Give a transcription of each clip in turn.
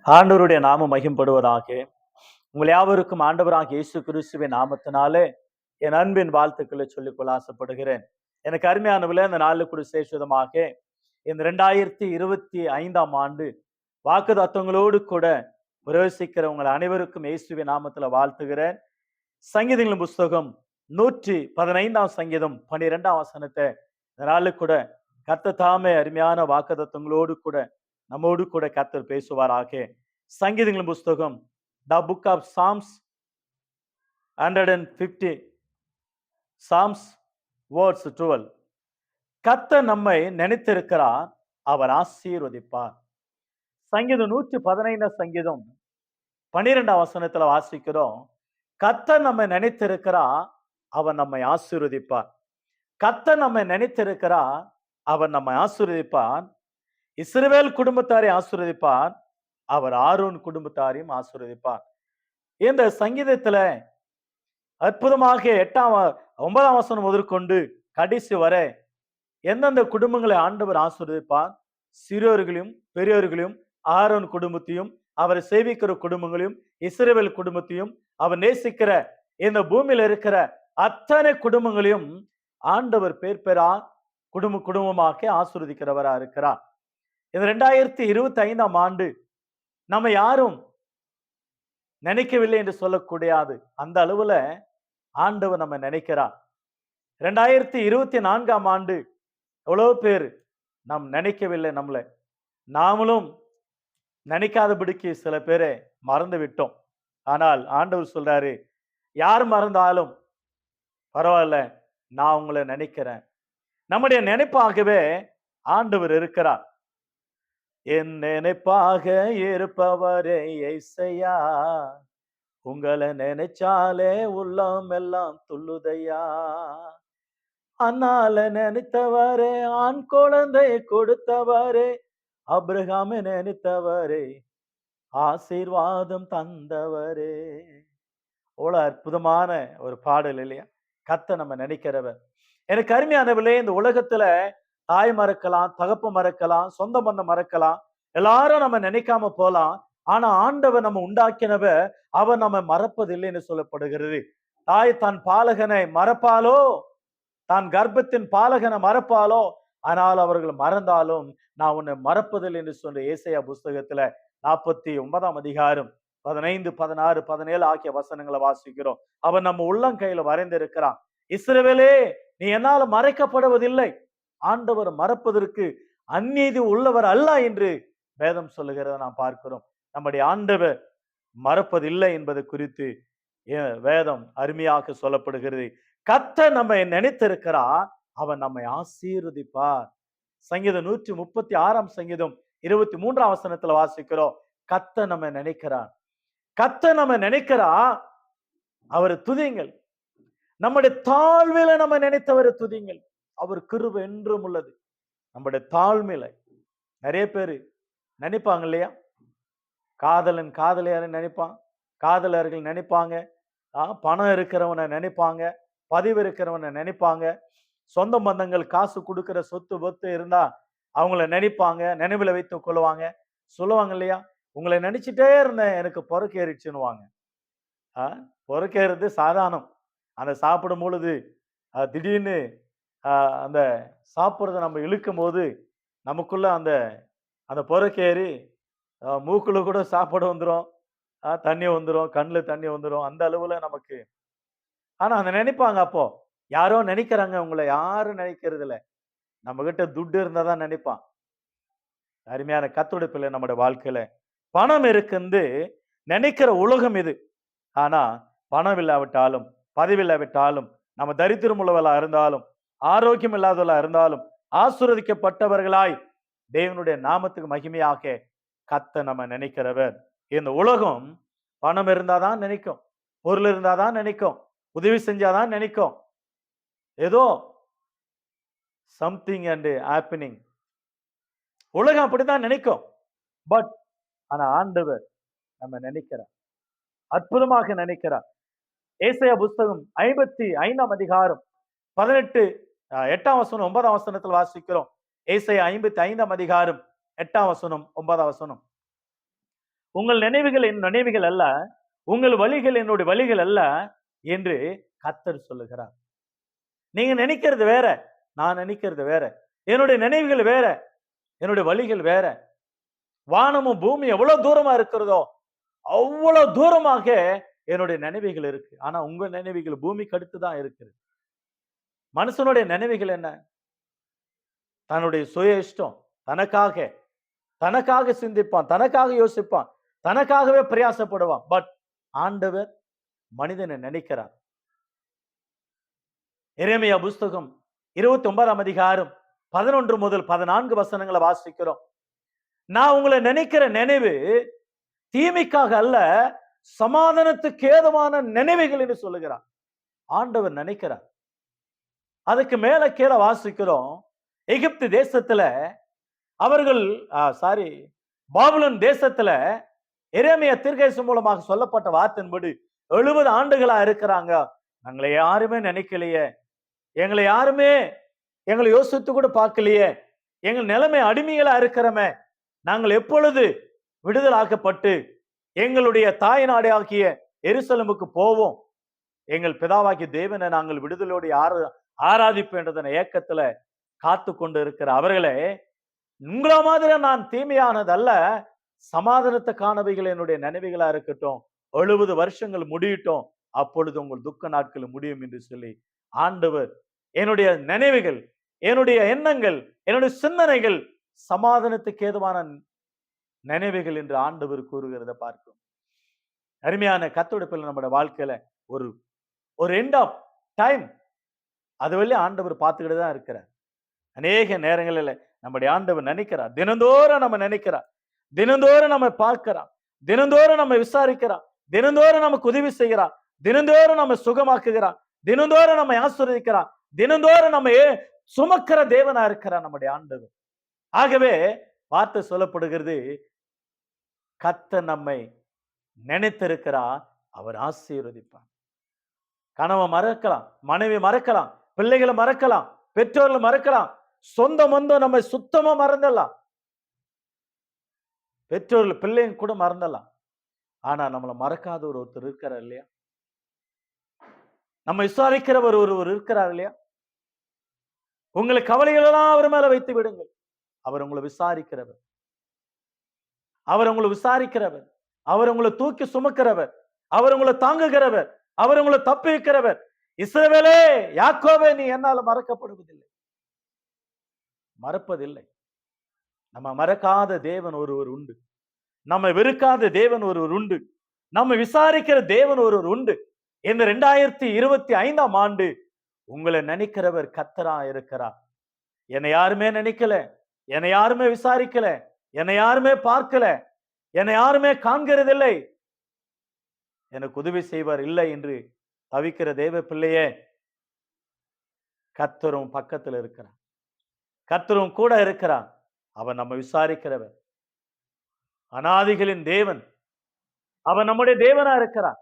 ஆண்டவருடைய நாமம் மகிம்படுவதாக. உங்கள் யாவருக்கும் ஆண்டவராக இயேசு கிறிஸ்துவின் நாமத்தினாலே என் அன்பின் வாழ்த்துக்களை சொல்லிக்கொள்ள ஆசைப்படுகிறேன். எனக்கு அருமையானவர்களே, இந்த நாளில் கூட சேஷமாக இந்த 2025 ஆண்டு வாக்கு தத்துவங்களோடு கூட பிரவேசிக்கிற உங்கள் அனைவருக்கும் இயேசுவின் நாமத்துல வாழ்த்துகிறேன். சங்கீதங்களின் புஸ்தகம் 115 சங்கீதம் 12 வசனத்தை இந்த நாளில் கூட கர்த்தர் தாமே அருமையான வாக்கு தத்துவங்களோடு கூட நம்மோடு கூட கர்த்தர் பேசுவாராக. சங்கீதங்களின் புஸ்தகம் the book of Psalms 150 Psalms words 12. கர்த்தர் நம்மை நினைத்திருக்கிறார், அவர் ஆசீர்வதிப்பார். சங்கீதம் 115 சங்கீதம் 12 வசனத்துல வாசிக்கிறோம், கர்த்தர் நம்மை நினைத்திருக்கிறார், அவர் நம்மை ஆசீர்வதிப்பார். கர்த்தர் நம்மை நினைத்திருக்கிறார், அவர் நம்மை ஆசீர்வதிப்பார். இஸ்ரவேல் குடும்பத்தாரை ஆசீர்வதிப்பார், அவர் ஆரோன் குடும்பத்தாரையும் ஆசீர்வதிப்பார். இந்த சங்கீதத்துல அற்புதமாக 9 வசனம் முதற்கொண்டு கடைசி வரை எந்தெந்த குடும்பங்களை ஆண்டவர் ஆசீர்வதிப்பார், சிறியோர்களையும் பெரியோர்களையும் ஆரோன் குடும்பத்தையும் அவரை சேவிக்கிற குடும்பங்களையும் இஸ்ரவேல் குடும்பத்தையும் அவர் நேசிக்கிற இந்த பூமியில இருக்கிற அத்தனை குடும்பங்களையும் ஆண்டவர் பேர் பெறா குடும்பமாக ஆசீர்வதிக்கிறவரா இருக்கிறார். இந்த 2025 ஆண்டு நம்ம யாரும் நினைக்கவில்லை என்று சொல்லக்கூடாது, அந்த அளவுல ஆண்டவர் நம்ம நினைக்கிறார். 2024 ஆண்டு எவ்வளவு பேர் நாம் நினைக்கவில்லை, நம்மள நாமளும் நினைக்காதபடிக்கு சில பேரை மறந்து விட்டோம். ஆனால் ஆண்டவர் சொல்றாரு, யார் மறந்தாலும் பரவாயில்ல, நான் உங்களை நினைக்கிறேன். நம்முடைய நினைப்பாகவே ஆண்டவர் இருக்கிறார். என் நினைப்பாக இருப்பவரே இயேசையா, உங்களை நினைச்சாலே உள்ளம் எல்லாம் துள்ளுதையா. அண்ணால நினைத்தவரே, ஆண் குழந்தை கொடுத்தவரே, அப்ரஹாமை நினைத்தவரே, ஆசீர்வாதம் தந்தவரே. அவ்வளவு அற்புதமான ஒரு பாடல் இல்லையா? கர்த்தர் நம்ம நினைக்கிறவர். எனக்கு அருமையானவர்களே, இந்த உலகத்துல தாய் மறக்கலாம், தகப்ப மறக்கலாம், சொந்த பந்தம் மறக்கலாம், எல்லாரும் நம்ம நினைக்காம போலாம். ஆனா ஆண்டவர் நம்ம உண்டாக்கினவ அவர் நம்ம மறப்பதில்லை என்று சொல்லப்படுகிறது. தாய் தன் பாலகனை மறப்பாலோ, தான் கர்ப்பத்தின் பாலகனை மறப்பாலோ, ஆனால் அவர்கள் மறந்தாலும் நான் உன்னை மறப்பதில்லை என்று சொன்ன ஏசாயா புஸ்தகத்துல 49 அதிகாரம் 15, 16, 17 ஆகிய வசனங்களை வாசிக்கிறோம். அவன் நம்ம உள்ளங்கையில வரைந்திருக்கிறான். இஸ்ரவேலே, நீ என்னால் மறைக்கப்படுவதில்லை. ஆண்டவர் மறப்பதற்கு அந்நீதி உள்ளவர் அல்ல என்று வேதம் சொல்லுகிறத நாம் பார்க்கிறோம். நம்முடைய ஆண்டவர் மறப்பதில்லை என்பது குறித்து வேதம் அருமையாக சொல்லப்படுகிறது. கர்த்தர் நம்மை நினைத்திருக்கிறார், அவன் நம்மை ஆசீர்வதிப்பார். சங்கீதம் 136 சங்கீதம் 23 வசனத்துல வாசிக்கிறோம், கர்த்தர் நம்ம நினைக்கிறார். கர்த்தர் நம்ம நினைக்கிறார், அவரை துதியுங்கள். நம்முடைய தாழ்மையில நம்ம நினைத்தவரை துதியுங்கள். அவர் கிருபை என்றும் உள்ளது. நம்முடைய தாழ்மையில நிறைய பேர் நினைப்பாங்க இல்லையா? காதலன் காதலியார நினைப்பான், காதலர்கள் நினைப்பாங்க, பணம் இருக்கிறவனை நினைப்பாங்க, பதிவு இருக்கிறவனை நினைப்பாங்க, சொந்த பந்தங்கள் காசு கொடுக்கிற சொத்து பொத்து இருந்தா அவங்கள நினைப்பாங்க, நினைவுல வைத்துக் கொள்ளுவாங்க. சொல்லுவாங்க இல்லையா, உங்களை நினைச்சிட்டே இருந்தேன், எனக்கு பொறுக்கேறிச்சுன்னுவாங்க. பொறுக்கேறது சாதாரணம். அந்த சாப்பிடும் பொழுது திடீர்னு அந்த சாப்பிட்றத நம்ம இழுக்கும் போது நமக்குள்ள அந்த அந்த பொறுக்கேறி மூக்குல கூட சாப்பாடு வந்துடும், தண்ணி வந்துடும், கண்ணில் தண்ணி வந்துடும், அந்த அளவுல நமக்கு. ஆனா அந்த நினைப்பாங்க, அப்போ யாரோ நினைக்கிறாங்க, உங்களை யாரும் நினைக்கிறது இல்லை. நம்ம கிட்ட துட்டு இருந்தா தான் நினைப்பான். அருமையான கர்த்தருடைய பிள்ளை, நம்முடைய வாழ்க்கையில பணம் இருக்குது நினைக்கிற உலகம் இது. ஆனா பணம் இல்லாவிட்டாலும், பதிவில்லாவிட்டாலும், நம்ம தரித்திரம் உள்ளவர்களா இருந்தாலும், ஆரோக்கியம் இல்லாதவர்களா இருந்தாலும், ஆசீர்வதிக்கப்பட்டவர்களாய் தேவனுடைய நாமத்துக்கு மகிமையாக கர்த்தர் நம்ம நினைக்கிறவர். இந்த உலகம் பணம் இருந்தாதான் நினைக்கும், பொருள் இருந்தாதான் நினைக்கும், உதவி செஞ்சாதான் நினைக்கும், ஏதோ சம்திங் அண்ட் ஹேப்பனிங். உலகம் அப்படித்தான் நினைக்கும். பட் ஆனா ஆண்டவர் நம்ம நினைக்கிறார், அற்புதமாக நினைக்கிறார். ஏசாயா புஸ்தகம் 55 அதிகாரம் 18 8 வசனம் 9 வசனத்தில் வாசிக்கிறோம். ஏசாயா 55 அதிகாரம் 8 வசனம் 9 வசனம். உங்கள் நினைவுகள் என் நினைவுகள் அல்ல, உங்கள் வழிகள் என்னுடைய வழிகள் அல்ல என்று கர்த்தர் சொல்லுகிறார். நீங்க நினைக்கிறது வேற, நான் நினைக்கிறது வேற. என்னுடைய நினைவுகள் வேற, என்னுடைய வழிகள் வேற. வானமும் பூமி எவ்வளவு தூரமா இருக்கிறதோ அவ்வளவு தூரமாக என்னுடைய நினைவுகள் இருக்கு. ஆனா உங்க நினைவுகள் பூமிக்கு அடுத்துதான் இருக்குது. மனுஷனுடைய நினைவுகள் என்ன? தன்னுடைய சுய இஷ்டம், தனக்காக தனக்காக சிந்திப்பான், தனக்காக யோசிப்பான், தனக்காகவே பிரயாசப்படுவான். பட் ஆண்டவர் மனிதனை நினைக்கிறார். எரேமியா புஸ்தகம் 29ஆம் அதிகாரம் 11 முதல் 14 வசனங்களை வாசிக்கிறோம். நான் உங்களை நினைக்கிற நினைவு தீமைக்காக அல்ல, சமாதானத்துக்கு ஏதுவான நினைவுகள் என்று சொல்லுகிறார். ஆண்டவர் நினைக்கிறார். அதுக்கு மேல கீழே வாசிக்கிறோம். எகிப்து தேசத்துல அவர்கள் பாபிலோன் தேசத்துல எரேமியா தீர்க்கதரிசி மூலமாக சொல்லப்பட்ட வார்த்தையின்படி 70 ஆண்டுகளா இருக்கிறாங்க. நாங்களை யாருமே நினைக்கலையே, எங்களை யோசித்து கூட பார்க்கலையே, எங்கள் நிலைமை அடிமைகளா இருக்கிறோமே, நாங்கள் எப்பொழுது விடுதலாக்கப்பட்டு எங்களுடைய தாய் நாடு ஆகிய எருசலேமுக்கு போவோம், எங்கள் பிதாவாகிய தேவனை நாங்கள் விடுதலோடு ஆராதிப்பேன்றதன ஏக்கத்துல காத்து கொண்டு இருக்கிற அவர்களே, உங்கள மாதிரி நான் தீமையானதல்ல, சமாதானத்தை காணவைகள் என்னுடைய நினைவுகளா இருக்கட்டும், 70 வருஷங்கள் முடியட்டும், அப்பொழுது உங்கள் துக்க நாட்கள் முடியும் என்று சொல்லி ஆண்டவர் என்னுடைய நினைவுகள், என்னுடைய எண்ணங்கள், என்னுடைய சிந்தனைகள் சமாதானத்துக்கு ஏதுவான நினைவுகள் என்று ஆண்டவர் கூறுகிறத பார்க்கும். அருமையான கர்த்தருடைய பிள்ளை, நம்முடைய வாழ்க்கையில ஒரு எண்ட் ஆஃப் டைம் அது வழி ஆண்டவர் பார்த்துக்கிட்டு தான் இருக்கிறார். அநேக நேரங்களில் நம்முடைய ஆண்டவர் நினைக்கிறார், தினந்தோறும் நம்ம நினைக்கிறார், தினந்தோறும் நம்ம பார்க்கிறார், தினந்தோறும் நம்ம விசாரிக்கிறார், தினந்தோறும் நமக்கு உதவி செய்கிறார், தினந்தோறும் நம்ம சுகமாக்குகிறார், தினந்தோறும் நம்ம ஆசீர்வதிக்கிறார், தினந்தோறும் நம்ம சுமக்கிற தேவனா இருக்கிறார் நம்முடைய ஆண்டவர். ஆகவே வார்த்தை சொல்லப்படுகிறது, கர்த்தர் நம்மை நினைத்திருக்கிறார், அவர் ஆசீர்வதிப்பார். கணவன் மறக்கலாம், மனைவி மறக்கலாம், பிள்ளைகளை மறக்கலாம், பெற்றோர்களை மறக்கலாம், சொந்த மந்தம் நம்ம சுத்தமா மறந்துடலாம், பெற்றோர்கள் பிள்ளைங்க கூட மறந்துடலாம். ஆனா நம்மளை மறக்காத ஒருத்தர் இருக்கிறார் இல்லையா? நம்ம விசாரிக்கிறவர் ஒருவர் இருக்கிறார் இல்லையா? உங்களை கவலைகள் எல்லாம் அவர் மேல வைத்து விடுங்கள், அவர் உங்களை விசாரிக்கிறவர், அவர் உங்களை விசாரிக்கிறவர், அவர் உங்களை தூக்கி சுமக்கிறவர், அவர் உங்களை தாங்குகிறவர், அவர் உங்களை தப்பிக்கிறவர். இஸ்ரவேலே, யாக்கோபே, நீ என்னால மறக்கப்படுவதில்லை, மறப்பதில்லை. நம்ம மறக்காத தேவன் ஒருவர் உண்டு, நம்ம வெறுக்காத தேவன் ஒருவர் உண்டு, நம்ம விசாரிக்கிற தேவன் ஒருவர் உண்டு. இந்த 2025ஆம் ஆண்டு உங்களை நினைக்கிறவர் கர்த்தரா இருக்கிறார். என்னை யாருமே நினைக்கல, என்னை யாருமே விசாரிக்கல, என்னை யாருமே பார்க்கல, என்னை யாருமே காண்கிறதில்லை, எனக்கு உதவி செய்வார் இல்லை என்று தவிக்கிற தேவ பிள்ளையே, கர்த்தரும் பக்கத்தில் இருக்கிறார், கர்த்தரும் கூட இருக்கிறார். அவர் நம்ம விசாரிக்கிறவர், அநாதிகளின் தேவன், அவர் நம்முடைய தேவனா இருக்கிறார்,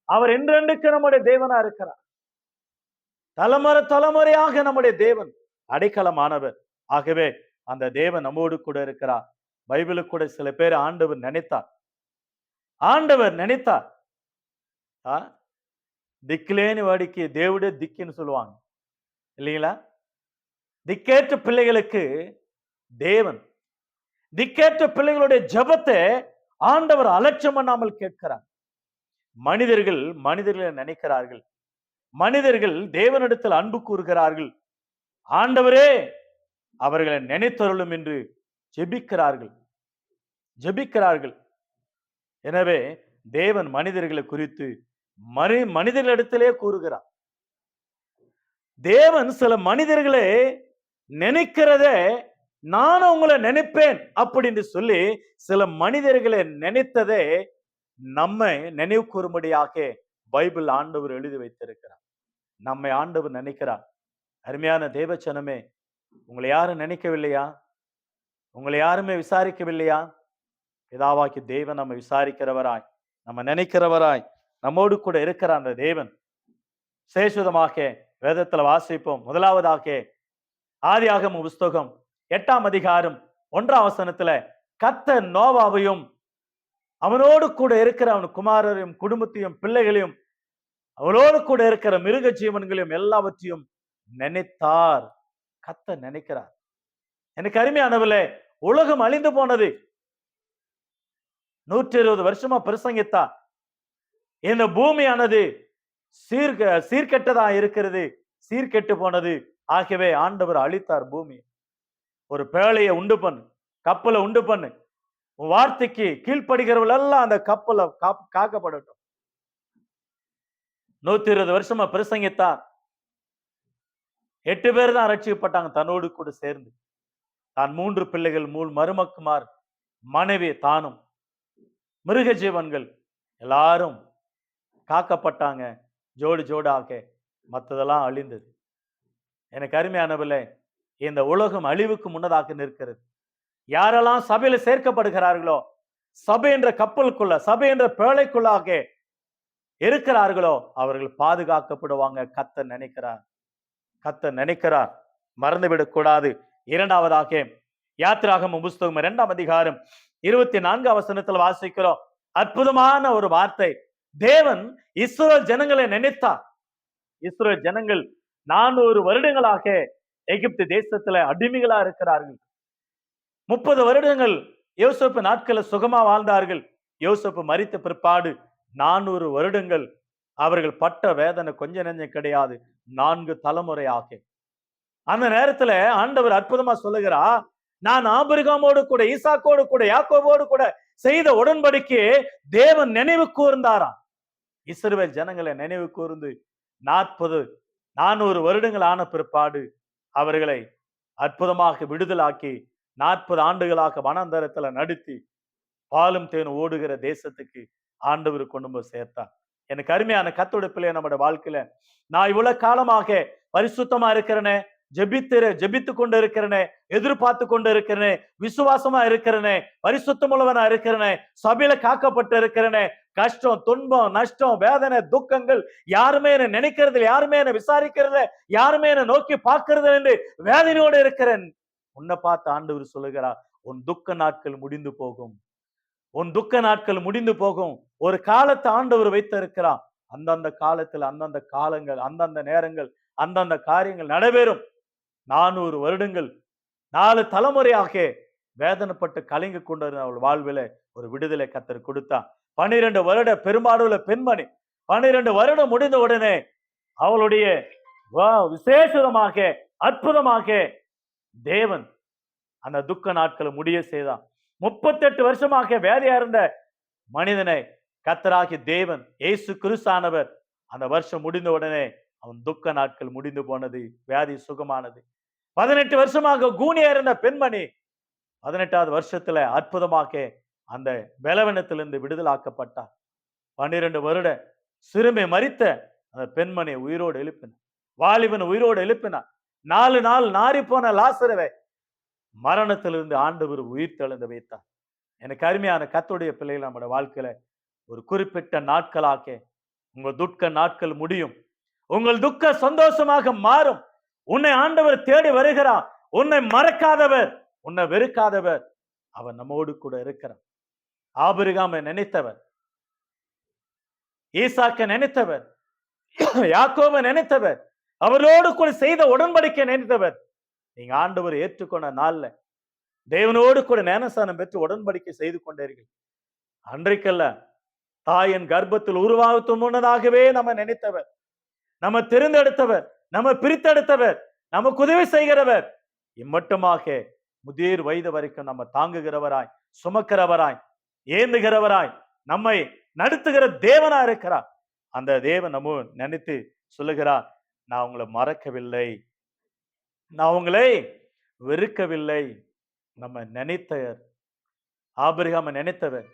அவர் என்றென்றுக்கு நம்முடைய தேவனா இருக்கிறார், தலைமுறையாக நம்முடைய தேவன் அடைக்கலமானவர். ஆகவே அந்த தேவன் நம்மோடு கூட இருக்கிறார். பைபிளுக்கு கூட சில பேர் ஆண்டவர் நினைத்தார், திக்கிலேன்னு வாடிக்கு தேவடே திக்குன்னு சொல்லுவாங்க இல்லைங்களா? திக்கேற்ற பிள்ளைகளுக்கு தேவன், திக்கேற்ற பிள்ளைகளுடைய ஜெபத்தை ஆண்டவர் அலட்சியம் பண்ணாமல் கேட்கிறார். மனிதர்களை நினைக்கிறார்கள், மனிதர்கள் தேவனிடத்தில் அன்பு கூறுகிறார்கள், ஆண்டவரே அவர்களை நினைத்தருளும் என்று ஜெபிக்கிறார்கள். எனவே தேவன் மனிதர்களை குறித்து மனிதர்களிடத்திலே கூறுகிறார். தேவன் சில மனிதர்களை நினைக்கிறதே, நானும் உங்களை நினைப்பேன் அப்படின்னு சொல்லி சில மனிதர்களை நினைத்ததே நம்மை நினைவு கூறும்படியாக பைபிள் ஆண்டவர் எழுதி வைத்திருக்கிறார். நம்மை ஆண்டவர் நினைக்கிறார். அருமையான தேவச்சனமே, உங்களை யாரும் நினைக்கவில்லையா? உங்களை யாருமே விசாரிக்கவில்லையா? பிதாவாகிய தேவன் நம்ம விசாரிக்கிறவராய், நம்ம நினைக்கிறவராய், நம்மோடு கூட இருக்கிற அந்த தேவன் சேஷுதமாக வேதத்துல வாசிப்போம். முதலாவதாக ஆதியாகம புஸ்தகம் 8ஆம் அதிகாரம் 1ஆம் வசனத்துல, கர்த்தர் நோவாவையும் அவனோடு கூட இருக்கிற அவன் குமாரரையும் குடும்பத்தையும் பிள்ளைகளையும் அவளோடு கூட இருக்கிற மிருக ஜீவன்களையும் எல்லாவற்றையும் நினைத்தார். கர்த்தர் நினைக்கிறார். எனக்கு அருமையானவர்களே, உலகம் அழிந்து போனது. 120 வருஷமா பிரசங்கித்தா இந்த பூமியானது சீர்கெட்டதா இருக்கிறது, சீர்கெட்டு போனது. ஆகவே ஆண்டவர் அழித்தார் பூமி. ஒரு பேழையை உண்டு பண்ணு, கப்பலை உண்டு பண்ணு, உன் வார்த்தைக்கு கீழ்ப்படுகிறவர்கள் எல்லாம் அந்த கப்பலை காக்கப்படட்டும். 120 வருஷமா பிரசங்கித்தார். 8 பேர் தான் ரட்சிக்கப்பட்டாங்க தன்னோடு கூட சேர்ந்து. தான் 3 பிள்ளைகள், 3 மருமக்குமார், மனைவி, தானும், மிருக ஜீவன்கள் எல்லாரும் காக்கப்பட்டாங்க. ஜோடி ஜோடாக மற்றதெல்லாம் அழிந்தது. எனக்கு அருமையானவர்களே, இந்த உலகம் அழிவுக்கு முன்னதாக நிற்கிறது. யாரெல்லாம் சபையில சேர்க்கப்படுகிறார்களோ, சபை என்ற கப்பலுக்குள்ள, சபை என்ற பேழைக்குள்ளாக இருக்கிறார்களோ அவர்கள் பாதுகாக்கப்படுவாங்க. கர்த்தர் நினைக்கிறார். கர்த்தர் நினைக்கிறார். மறந்துவிடக் கூடாது. இரண்டாவதாக யாத்திராகமம் புஸ்தகம் 2ஆம் அதிகாரம் 24ஆம் வசனத்தில் வாசிக்கிறோம். அற்புதமான ஒரு வார்த்தை. தேவன் இஸ்ரவேல் ஜனங்களை நினைத்தார். இஸ்ரவேல் ஜனங்கள் 400 வருடங்களாக எகிப்து தேசத்துல அடிமைகளா இருக்கிறார்கள். 30 வருடங்கள் யோசேப்பு நாட்கள சுகமா வாழ்ந்தார்கள். யோசேப்பு மரித்த பிற்பாடு 400 வருடங்கள் அவர்கள் பட்ட வேதனை கொஞ்ச நெஞ்சம் கிடையாது. 4 தலைமுறையாக. அந்த நேரத்துல ஆண்டவர் அற்புதமா சொல்லுகிறார், நான் ஆபிரகாமோடு கூட, ஈசாக்கோடு கூட, யாக்கோபோடு கூட செய்த உடன்படிக்கையை தேவன் நினைவு கூர்ந்தாராம். இஸ்ரவேல் ஜனங்களை நினைவு கூர்ந்து 400 வருடங்கள் ஆன பிற்பாடு அவர்களை அற்புதமாக விடுதலாக்கி 40 ஆண்டுகளாக வனாந்தரத்துல நடத்தி பாலும் தேனும் ஓடுகிற தேசத்துக்கு ஆண்டவர் கொண்டு போய் சேர்த்தார். எனக்கு அருமையான கர்த்தருடைய பிள்ளைய, நம்முடைய வாழ்க்கையில நான் இவ்வளவு காலமாக பரிசுத்தமா இருக்கிறேனே, ஜெபித்து கொண்டு இருக்கிறேனே, எதிர்பார்த்து கொண்டு இருக்கிறேனே, விசுவாசமா இருக்கிறேனே, பரிசுத்தம் உள்ளவனா இருக்கிறேனே, சபையில காக்கப்பட்டு இருக்கிறேனே, கஷ்டம், துன்பம், நஷ்டம், வேதனை, துக்கங்கள் யாருமே என்ன நினைக்கிறது, யாருமே என்ன விசாரிக்கிறது, யாருமே என்ன நோக்கி பார்க்கிறது என்று வேதனையோடு இருக்கிறேன். உன்னை பார்த்து ஆண்டவர் சொல்லுகிறார், உன் துக்க நாட்கள் முடிந்து போகும். உன் துக்க நாட்கள் முடிந்து போகும். ஒரு காலத்தை ஆண்டவர் வைத்திருக்கிறார். அந்தந்த காலத்தில் அந்தந்த காலங்கள், அந்தந்த நேரங்கள், அந்தந்த காரியங்கள் நடைபெறும். 400 வருடங்கள் 4 தலைமுறையாக வேதனைப்பட்டு கலங்கி கொண்டிருந்த அவள் வாழ்வில ஒரு விடுதலை கர்த்தர் கொடுத்தா. 12 வருட பெரும்பாடுள்ள பெண்மணி 12 வருடம் முடிந்த உடனே அவளுடைய விசேஷமாக அற்புதமாக தேவன் அந்த துக்க நாட்களை முடிய செய்தான். 38 வருஷமாக வேதையா இருந்த மனிதனை கர்த்தராகிய தேவன் இயேசு கிறிஸ்தானவர் அந்த வருஷம் முடிந்த உடனே அவன் துக்க நாட்கள் முடிந்து போனது, வியாதி சுகமானது. 18 வருஷமாக கூனியா இருந்த பெண்மணி 18வது வருஷத்துல அற்புதமாக அந்த பலவீனத்திலிருந்து விடுதலாக்கப்பட்டார். 12 வருட சிறுமை மரித்த அந்த பெண்மணி உயிரோடு எழுப்பினார். வாலிபன் உயிரோடு எழுப்பினார். 4 நாள் நாரி போன லாசருவை மரணத்திலிருந்து ஆண்டவர் உயிர் தெழுந்து வைத்தார். எனக்கு அருமையான கர்த்தருடைய பிள்ளைகள், நம்முடைய வாழ்க்கையில ஒரு குறிப்பிட்ட நாட்களாக உங்கள் துக்க நாட்கள் முடியும். உங்கள் துக்க சந்தோஷமாக மாறும். உன்னை ஆண்டவர் தேடி வருகிறார். உன்னை மறக்காதவர், உன்னை வெறுக்காதவர், அவர் நம்மோடு கூட இருக்கிறார். ஆபிரகாமை நினைத்தவர், ஈசாக்கை நினைத்தவர், யாக்கோபை நினைத்தவர், அவரோடு கூட செய்த உடன்படிக்கை நினைத்தவர். நீங்க ஆண்டவர் ஏற்றுக்கொண்ட நாள்ல தேவனோடு கூட ஞானஸ்நானம் பெற்று உடன்படிக்கை செய்து கொண்டீர்கள். அன்றைக்கல்ல, தாயின் கர்ப்பத்தில் உருவாகத்து முன்னதாகவே நம்ம நினைத்தவர், நம்ம தெரிந்தெடுத்தவர், நம்ம பிரித்தெடுத்தவர், நமக்கு உதவி செய்கிறவர், இம்மட்டுமாக முதிர் வயது வரைக்கும் நம்ம தாங்குகிறவராய், சுமக்கிறவராய், ஏந்துகிறவராய், நம்மை நடத்துகிற தேவனா இருக்கிறார். அந்த தேவன் நம்ம நினைத்து சொல்லுகிறார், நான் உங்களை மறக்கவில்லை, நான் உங்களை வெறுக்கவில்லை. நம்ம நினைத்தவர், ஆபிரகாமை நினைத்தவர்,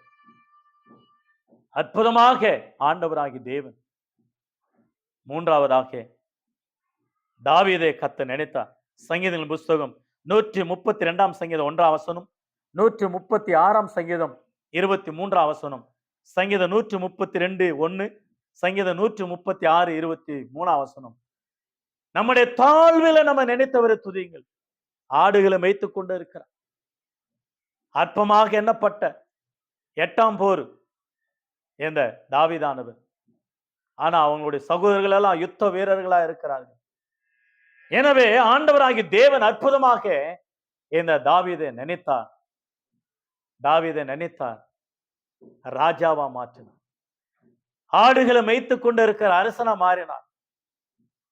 அற்புதமாக ஆண்டவராகி தேவன். மூன்றாவதாக தாவீதை கர்த்தர் நினைத்தார். சங்கீதங்களின் புஸ்தகம் 132ஆம் சங்கீதம் 1ஆம் வசனம், 136ஆம் சங்கீதம் 23ஆம் வசனம், சங்கீதம் 132:1, சங்கீதம் 136:23ஆம் வசனம். நம்முடைய தாழ்வில நம்ம நினைத்தவரை துதியுங்கள். ஆடுகளை மேய்த்துக் கொண்டு இருக்கிறார். அற்பமாக எண்ணப்பட்ட 8ஆம் போர் என்ற தாவீதானவர். ஆனா அவங்களுடைய சகோதரர்கள் எல்லாம் யுத்த வீரர்களா இருக்கிறார்கள். எனவே ஆண்டவராகிய தேவன் அற்புதமாக இந்த தாவீதை நினைத்தார். தாவீதை நினைத்தார், ராஜாவா மாற்றினார். ஆடுகளை மேய்த்துக் கொண்டு இருக்கிற அரசனா மாறினார்.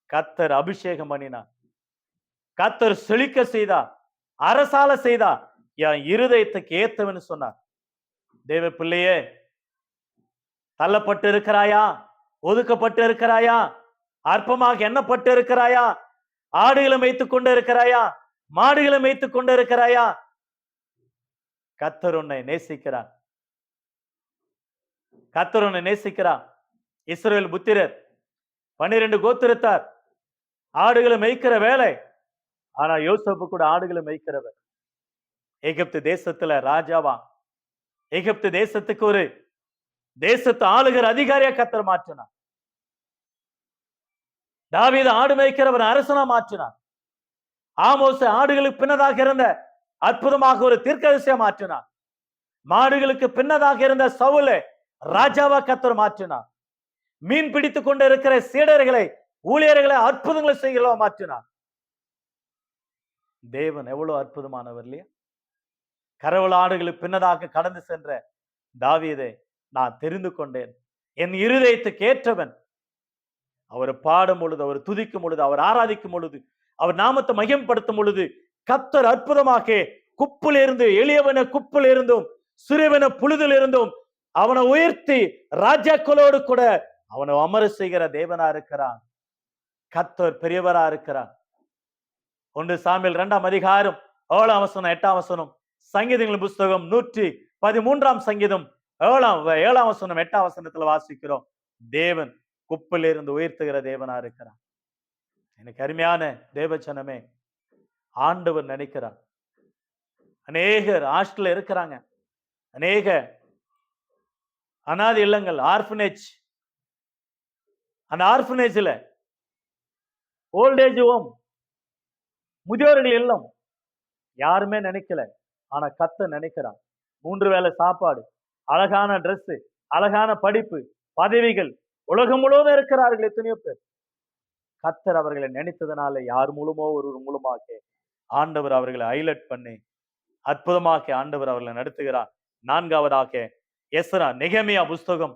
கர்த்தர் அபிஷேகம் பண்ணினார். கர்த்தர் செழிக்க செய்தார், அரசால செய்தார். என் இருதயத்துக்கு ஏத்தவன்னு சொன்னார். தேவ பிள்ளையே, தள்ளப்பட்டு இருக்கிறாயா? ஒதுக்கப்பட்டு இருக்கிறாயா? அற்பமாக எண்ணப்பட்டு இருக்கிறாயா? ஆடுகளை மேய்த்துக் கொண்டு இருக்கிறாயா? மாடுகளை மேய்த்துக் கொண்டு இருக்கிறாயா? கர்த்தர் உன்னை நேசிக்கிறார். கர்த்தர் உன்னை நேசிக்கிறார். இஸ்ரவேல் புத்திரர் 12 கோத்திரத்தார் ஆடுகளை மேய்க்கிற வேலை. ஆனா யோசேப்பு கூட ஆடுகளை மேய்க்கிறவர். எகிப்து தேசத்துல ராஜாவா, எகிப்து தேசத்துக்கு ஒரு தேசத்து ஆளுகிற அதிகாரியா கர்த்தர் மாற்றினார். தாவீது ஆடு மேய்க்கிறவர் அரசனா மாற்றினார். ஆமோஸ் ஆடுகளுக்கு பின்னதாக இருந்த அற்புதமாக ஒரு தீர்க்கதரிசியா மாற்றினார். மாடுகளுக்கு பின்னதாக இருந்த சவுலை ராஜாவா கர்த்தர் மாற்றினார். மீன் பிடித்துக் கொண்டு இருக்கிற சீடர்களை, ஊழியர்களை அற்புதங்களை செய்கிறவா மாற்றினார். தேவன் எவ்வளவு அற்புதமானவர் இல்லையா? கரவல் ஆடுகளுக்கு பின்னதாக கடந்து சென்ற தாவீதை நான் தெரிந்து கொண்டேன். என் இருதயத்துக்கு ஏற்றவன். அவர் பாடும் பொழுது, அவர் துதிக்கும் பொழுது, அவர் ஆராதிக்கும் பொழுது, அவர் நாமத்தை மகிமைப்படுத்தும் பொழுது கர்த்தர் அற்புதமாக குப்பில் இருந்து, எளியவன குப்பில் இருந்தும் சிறுவன புழுதில் இருந்தும் அவனை உயர்த்தி ராஜாக்களோடு கூட அவனை அமர செய்கிற தேவனா இருக்கிறான். கர்த்தர் பெரியவரா இருக்கிறார். 1 சாமுவேல் 2ஆம் அதிகாரம் 7ஆம் வசனம் 8ஆம் வசனம், சங்கீதங்களின் புஸ்தகம் 113ஆம் சங்கீதம் 7ஆம் வசனம் 8ஆம் வசனத்துல வாசிக்கிறோம். தேவன் குப்பில் இருந்து உயர்த்துகிற தேவனா இருக்கிறார். எனக்கு அருமையான தேவச்சனமே, ஆண்டவர் நினைக்கிறார். அநேகர் ஹாஸ்டல்ல இருக்கிறாங்க. அநேக அனாதை இல்லங்கள், ஆர்ஃபனேஜ். அந்த ஆர்ஃபனேஜ்ல ஓல்டேஜ் ஹோம், முதியோர்கள் இல்லம் யாருமே நினைக்கல. ஆனா கர்த்தர் நினைக்கிறான். 3 வேளை சாப்பாடு, அழகான டிரெஸ், அழகான படிப்பு, பதவிகள், உலகம் முழுவதும் இருக்கிறார்கள் எத்தனையோ பேர். கர்த்தர் அவர்களை நினைத்ததனால யார் மூலமோ ஒரு மூலமாக ஆண்டவர் அவர்களை ஹைலைட் பண்ணி அற்புதமாக ஆண்டவர் அவர்களை நடத்துகிறார். 4ஆவதாக எஸ்ரா, நெகேமியா புஸ்தகம்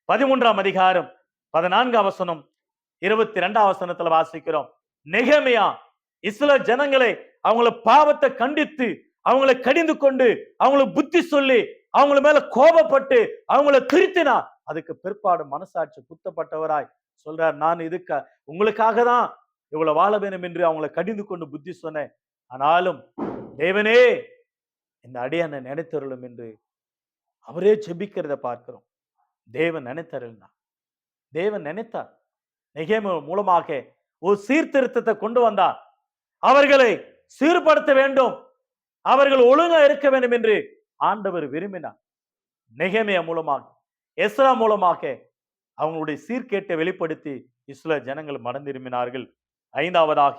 13ஆம் அதிகாரம் 14ஆம் வசனம் 22ஆம் வசனத்துல வாசிக்கிறோம். நெகேமியா இஸ்ரவேல் ஜனங்களை அவங்கள பாவத்தை கண்டித்து, அவங்களை கடிந்து கொண்டு, அவங்களுக்கு புத்தி சொல்லி, அவங்கள மேல கோபப்பட்டு அவங்கள திருத்தினா. அதுக்கு பிற்பாடு மனசாட்சி குத்தப்பட்டவராய் சொல்றார், நான் இதுக்கு உங்களுக்காக தான் இவ்வளவு வாழ வேணும் என்று அவங்களை கடிந்து கொண்டு புத்தி சொன்னேன். ஆனாலும் தேவனே இந்த அடியானை நினைத்தருளும் என்று அவரே ஜெபிக்கிறத பார்க்கிறோம். தேவன் நினைத்தருள்னா, தேவன் நினைத்தார். நெகேமியா மூலமாக ஒரு சீர்திருத்தத்தை கொண்டு வந்தார். அவர்களை சீர்படுத்த வேண்டும், அவர்கள் ஒழுங்கா இருக்க வேண்டும் என்று ஆண்டவர் விரும்பினார். நெகேமியா மூலமாக, எஸ்ரா மூலமாக அவங்களுடைய சீர்கேட்டை வெளிப்படுத்தி இஸ்ரவேல் ஜனங்கள் மனம் திரும்பினார்கள். 5ஆவதாக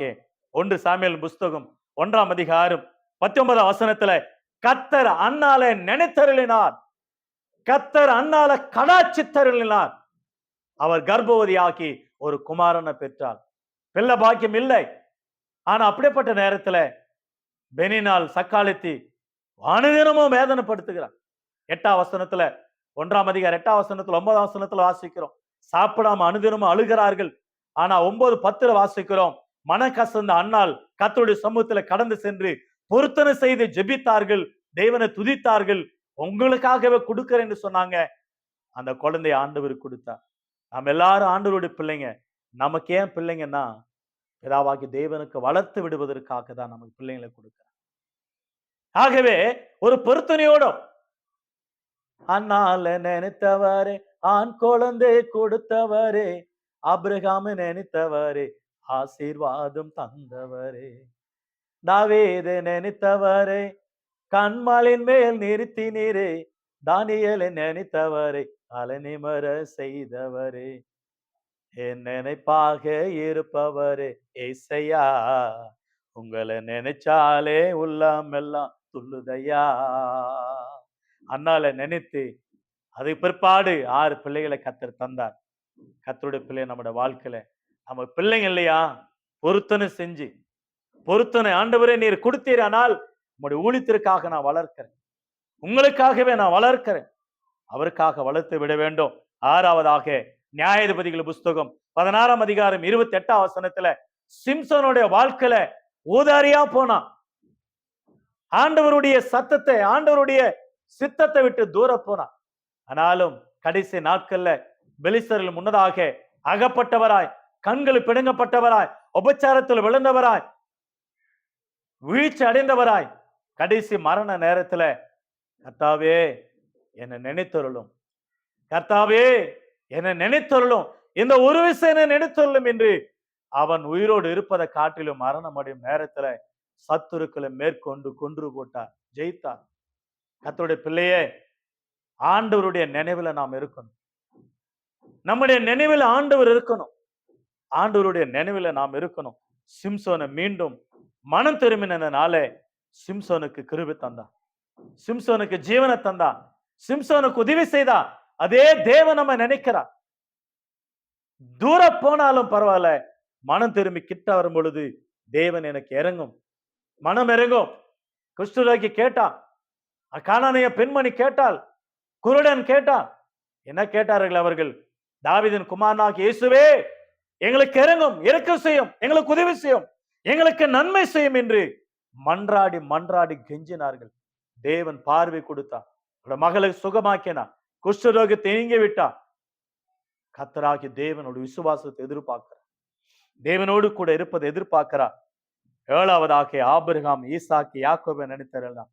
1 சாமுவேல் புஸ்தகம் 1ஆம் அதிகாரம் 19ஆம் வசனத்துல கர்த்தர் அன்னாலை நினைத்தருளினார். கர்த்தர் அன்னாலை கடாட்சித்தருளினார். அவர் கர்ப்பவதியாக்கி ஒரு குமாரனை பெற்றார். பிள்ளை பாக்கியம் இல்லை. ஆனா அப்படிப்பட்ட நேரத்துல பெனினால் சக்காலத்தி அனுதினமும் வேதனைப்படுத்துகிறார். 8ஆம் வசனத்துல 1ஆம் அதிகாரம் 8ஆம் வசனத்துல 9ஆம் வசனத்துல வாசிக்கிறோம். சாப்பிடாம அனுதினமும் அழுகிறார்கள். ஆனா 9, 10 வாசிக்கிறோம். மனக்கசந்த அன்னாள் கர்த்தருடைய சமூகத்துல கடந்து சென்று பொருத்தனை செய்து ஜெபித்தார்கள், தேவனை துதித்தார்கள். உங்களுக்காகவே கொடுக்கிறேன் என்று சொன்னாங்க. அந்த குழந்தையை ஆண்டவர் கொடுத்தார். நாம் எல்லாரும் ஆண்டவருடைய பிள்ளைங்க. நமக்கு ஏன் பிள்ளைங்கன்னா, பிதாவாகி தேவனுக்கு வளர்த்து விடுவதற்காக தான் நமக்கு பிள்ளைங்களை கொடுக்கிறார். ஆகவே ஒரு பொருத்தனையோடும் அன்னால நினைத்தவரே, ஆண் குழந்தை கொடுத்தவரே, ஆபிரகாம் நினைத்தவரே, ஆசீர்வாதம் தந்தவரே, தாவீதை நினைத்தவரே, கண்மலின் மேல் நிறுத்தினீரே, தானியேலை நினைத்தவரே, தலை நிமிர செய்தவரே, என் நினைப்பாக இருப்பவரே ஏசையா, உங்களை நினைச்சாலே உள்ளம் எல்லாம் துள்ளுதையா. அண்ணால நினைத்து அதை பிற்பாடு 6 பிள்ளைகளை கத்தர் தந்தார். கத்தருடைய பிள்ளை நம்முடைய வாழ்க்கையில நம்ம பிள்ளைங்க இல்லையா, பொருத்தனை செஞ்சு பொருத்தனை, ஆண்டவரே நீர் கொடுத்தீர், ஆனால் உங்களுடைய ஊழியத்திற்காக நான் வளர்க்கிறேன், உங்களுக்காகவே நான் வளர்க்கிறேன், அவருக்காக வளர்த்து விட வேண்டும். 6வதாக நியாயாதிபதிகள் புஸ்தகம் 16ஆம் அதிகாரம் 28ஆம் வசனத்துல சிம்சோனுடைய வாழ்க்கையில ஊதாரியா போனான். ஆண்டவருடைய சத்தத்தை, ஆண்டவருடைய சித்தத்தை விட்டு தூர போனான். ஆனாலும் கடைசி நாட்கள்ல பெலிஸ்தர்கள் முன்னதாக அகப்பட்டவராய், கண்கள் பிடுங்கப்பட்டவராய், உபச்சாரத்தில் விழுந்தவராய், வீழ்ச்சி அடைந்தவராய், கடைசி மரண நேரத்துல கர்த்தாவே என்னை நினைத்தருளும், கர்த்தாவே என்னை நினைத்தருளும், இந்த ஒரு விஷயம் என்னை நினைத்தருளும் என்று அவன் உயிரோடு இருப்பதை காட்டிலும் மரணம் அடையும் நேரத்துல சத்துருக்களை மேற்கொண்டு கொன்று போட்டார், ஜெயித்தார். கர்த்தருடைய பிள்ளையே, ஆண்டவருடைய நினைவுல நாம் இருக்கணும். நம்முடைய நினைவில் ஆண்டவர் இருக்கணும். ஆண்டவருடைய நினைவுல நாம் இருக்கணும். சிம்சோனை மீண்டும் மனம் திரும்பினதுனால சிம்சோனுக்கு கிருபை தந்தா, சிம்சோனுக்கு ஜீவனை தந்தா, சிம்சோனுக்கு உதவி செய்தா. அதே தேவன் நம்ம நினைக்கிறார். தூர போனாலும் பரவாயில்ல, மனம் திரும்பி கிட்ட வரும் பொழுது தேவன் எனக்கு இறங்கும், மனம் இறங்கும். குஷ்டரோகி கேட்டான், கானானிய பெண்மணி கேட்டால், குருடன் கேட்டான். என்ன கேட்டார்கள் அவர்கள்? தாவீதின் குமாரனாகிய இயேசுவே எங்களுக்கு இறங்கும், இரக்கம் செய்யும், எங்களுக்கு உதவி செய்யும், எங்களுக்கு நன்மை செய்யும் என்று மன்றாடி மன்றாடி கெஞ்சினார்கள். தேவன் பார்வை கொடுத்தார், மகளை சுகமாக்கினார், குஷ்டரோகி தேங்கி விட்டார். கர்த்தராகிய தேவனோட விசுவாசத்தை எதிர்பார்க்கிறார், தேவனோடு கூட இருப்பதை எதிர்பார்க்கிறார். 7வதாக ஆபிரகாம், ஈசாக்கு, யாக்கோபை நினைத்தார்கள்.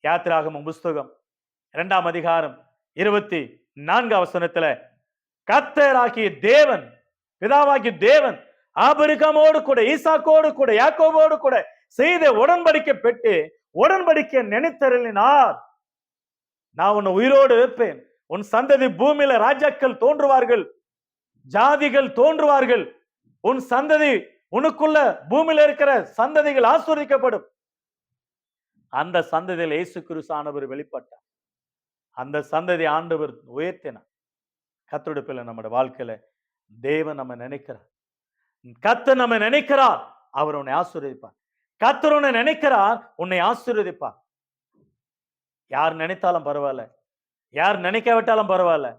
யாத்திராகமம் புஸ்தகம் 2ஆம் அதிகாரம் 24ஆம் வசனத்துல கர்த்தராகிய தேவன், பிதாவாகிய தேவன் ஆபிரகாமோடு கூட, ஈசாக்கோடு கூட, யாக்கோபோடு கூட செய்த உடன்படிக்கை பெற்று உடன்படிக்கை நினைத்தருளினார். நான் உன்னை உயிரோடு இருப்பேன், உன் சந்ததி பூமியில ராஜாக்கள் தோன்றுவார்கள், ஜாதிகள் தோன்றுவார்கள், உன் சந்ததி, உனக்குள்ள பூமியில இருக்கிற சந்ததிகள் ஆசீர்வதிக்கப்படும். அந்த சந்ததியில் இயேசு கிறிஸ்து ஆண்டவர் வெளிப்பட்டார். அந்த சந்ததி ஆண்டவர் உயர்த்தினார். கர்த்தருடைய பிள்ளை, நம்முடைய வாழ்க்கையில தேவன் நம்ம நினைக்கிறார், கர்த்தர் நம்ம நினைக்கிறார், அவர் உன்னை ஆசீர்வதிப்பார். கர்த்தர் உன்னை நினைக்கிறார், உன்னை ஆசீர்வதிப்பார். யார் நினைத்தாலும் பரவாயில்ல, யார் நினைக்காவிட்டாலும் பரவாயில்ல,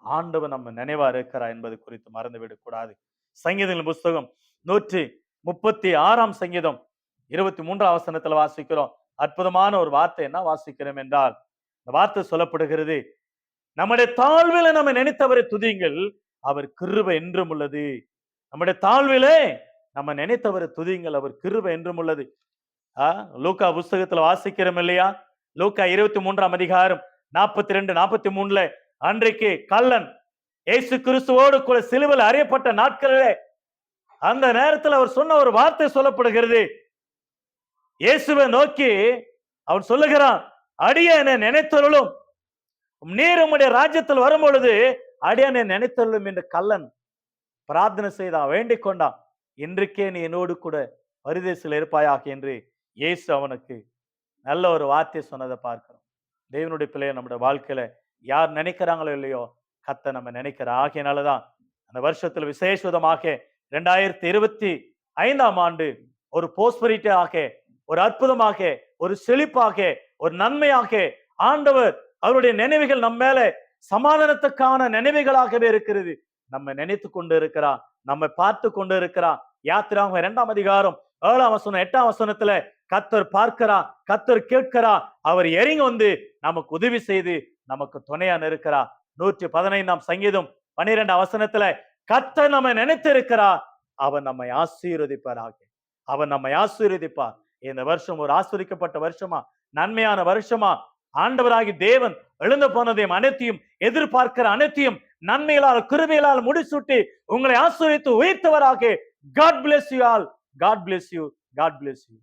ஆண்டவர் நம்ம நினைவா இருக்கிறார் என்பது குறித்து மறந்துவிடக் கூடாது. சங்கீதங்களின் புஸ்தகம் 136ஆம் சங்கீதம் 23ஆம் வசனத்துல வாசிக்கிறோம். அற்புதமான ஒரு வார்த்தை. என்ன வாசிக்கிறோம் என்றால், இந்த வார்த்தை சொல்லப்படுகிறது, நம்முடைய தாழ்வில நம்ம நினைத்தவரை துதியுங்கள், அவர் கிருபை என்றும் உள்ளது. நம்முடைய தாழ்விலே நம்ம நினைத்தவரை துதியுங்கள், அவர் கிருபை என்றும் உள்ளது. லூக்கா புஸ்தகத்துல வாசிக்கிறோம் இல்லையா? லூக்கா 23ஆம் அதிகாரம் 42-43 அன்றைக்கு கள்ளன் இயேசு கிறிஸ்துவோடு கூட சிலுவையில் அறையப்பட்ட நாட்களிலே அந்த நேரத்தில் அவர் சொன்ன ஒரு வார்த்தை சொல்லப்படுகிறது. இயேசுவை நோக்கி அவன் சொல்லுகிறான், அடியேனை நினைத்தருளும், நீர் உம்முடைய ராஜ்யத்தில் வரும் பொழுது அடியேனை நினைத்தருளும் என்று கள்ளன் பிரார்த்தனை செய்தான், வேண்டிக் கொண்டான். இன்றைக்கே நீ என்னோடு கூட பரதேசில் இருப்பாயாக என்று இயேசு அவனுக்கு நல்ல ஒரு வார்த்தை சொன்னதை பார்க்கிறோம். தேவனுடைய பிள்ளைய நம்முடைய வாழ்க்கையில யார் நினைக்கிறாங்களோ இல்லையோ, கர்த்தர் நம்ம நினைக்கிற. ஆகையினாலதான் அந்த வருஷத்துல விசேஷமாக 2025ஆம் ஆண்டு ஒரு போஸ்பரிட்டி ஆக, ஒரு அற்புதமாக, ஒரு செழிப்பாக, ஒரு நன்மையாக ஆண்டவர் அவருடைய நினைவுகள் நம்ம மேல சமாதானத்துக்கான நினைவுகளாகவே இருக்கிறது. நம்ம நினைத்து கொண்டு இருக்கிறார், நம்ம பார்த்து கொண்டு இருக்கிறார். யாத்திராகமம் 2ஆம் அதிகாரம் 7ஆம் வசனம் 8ஆம் வசனத்துல கர்த்தர் பார்க்கிறார், கர்த்தர் கேட்கிறார், அவர் இறங்கி வந்து நமக்கு உதவி செய்து நமக்கு துணையா இருக்கிறார். 115ஆம் சங்கீதம் 12ஆம் வசனத்துல கர்த்தர் நம்ம நினைத்து இருக்கிறார், அவர் நம்மை ஆசீர்வதிப்பாராக, அவர் நம்மை ஆசீர்வதிப்பார். இந்த வருஷம் ஒரு ஆசீர்வதிக்கப்பட்ட வருஷமா, நன்மையான வருஷமா, ஆண்டவராகி தேவன் எழுந்து போனதையும் அனைத்தையும் எதிர்பார்க்கிற அனைத்தையும் நன்மைகளால் கிருபைகளால் முடிசூட்டி உங்களை ஆசீர்வதித்து உயர்த்துவராக. God bless you all. God bless you. God bless you.